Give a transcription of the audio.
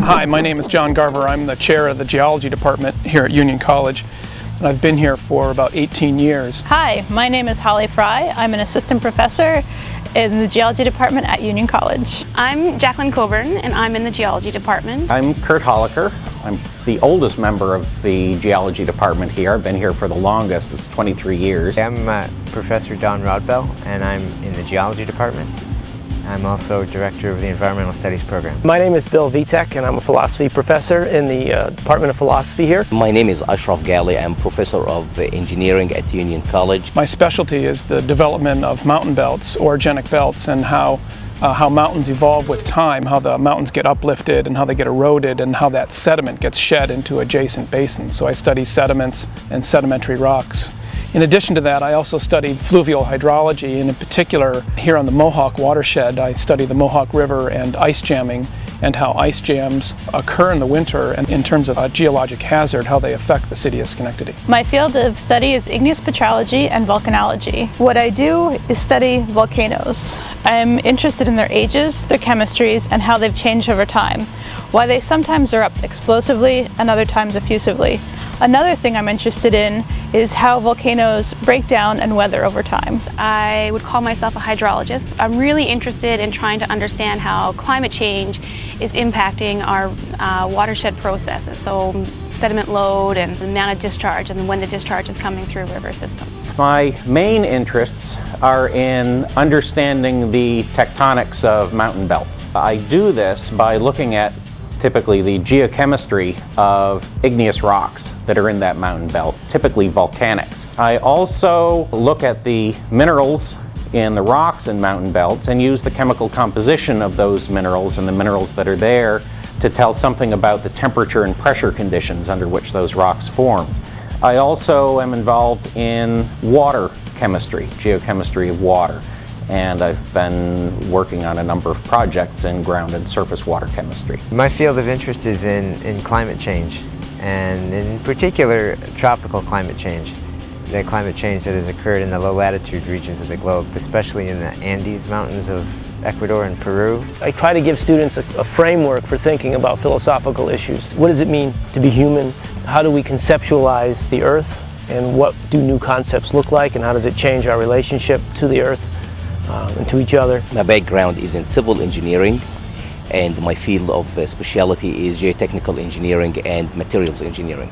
Hi, my name is John Garver. I'm the chair of the Geology department here at Union College, and I've been here for about 18 years. Hi, my name is Holly Fry. I'm an assistant professor in the Geology department at Union College. I'm Jacqueline Coburn, and I'm in the Geology department. I'm Kurt Holliker. I'm the oldest member of the Geology department here. I've been here for the longest, it's 23 years. I'm Professor Don Rodbell, and I'm in the Geology department. I'm also director of the Environmental Studies program. My name is Bill Vitek, and I'm a philosophy professor in the Department of Philosophy here. My name is Ashraf Ghali. I'm professor of engineering at Union College. My specialty is the development of mountain belts, orogenic belts, and how mountains evolve with time, how the mountains get uplifted and how they get eroded and how that sediment gets shed into adjacent basins. So I study sediments and sedimentary rocks. In addition to that, I also studied fluvial hydrology, and in particular here on the Mohawk watershed, I study the Mohawk River and ice jamming and how ice jams occur in the winter, and in terms of a geologic hazard, how they affect the city of Schenectady. My field of study is igneous petrology and volcanology. What I do is study volcanoes. I'm interested in their ages, their chemistries, and how they've changed over time, why they sometimes erupt explosively and other times effusively. Another thing I'm interested in is how volcanoes break down and weather over time. I would call myself a hydrologist. I'm really interested in trying to understand how climate change is impacting our watershed processes, so sediment load and the amount of discharge and when the discharge is coming through river systems. My main interests are in understanding the tectonics of mountain belts. I do this by looking at typically the geochemistry of igneous rocks that are in that mountain belt, typically volcanics. I also look at the minerals in the rocks in mountain belts and use the chemical composition of those minerals and the minerals that are there to tell something about the temperature and pressure conditions under which those rocks formed. I also am involved in water chemistry, geochemistry of water. And I've been working on a number of projects in ground and surface water chemistry. My field of interest is in climate change, and in particular tropical climate change. The climate change that has occurred in the low latitude regions of the globe, especially in the Andes Mountains of Ecuador and Peru. I try to give students a framework for thinking about philosophical issues. What does it mean to be human? How do we conceptualize the Earth? And what do new concepts look like? And how does it change our relationship to the Earth? And to each other. My background is in civil engineering, and my field of specialty is geotechnical engineering and materials engineering.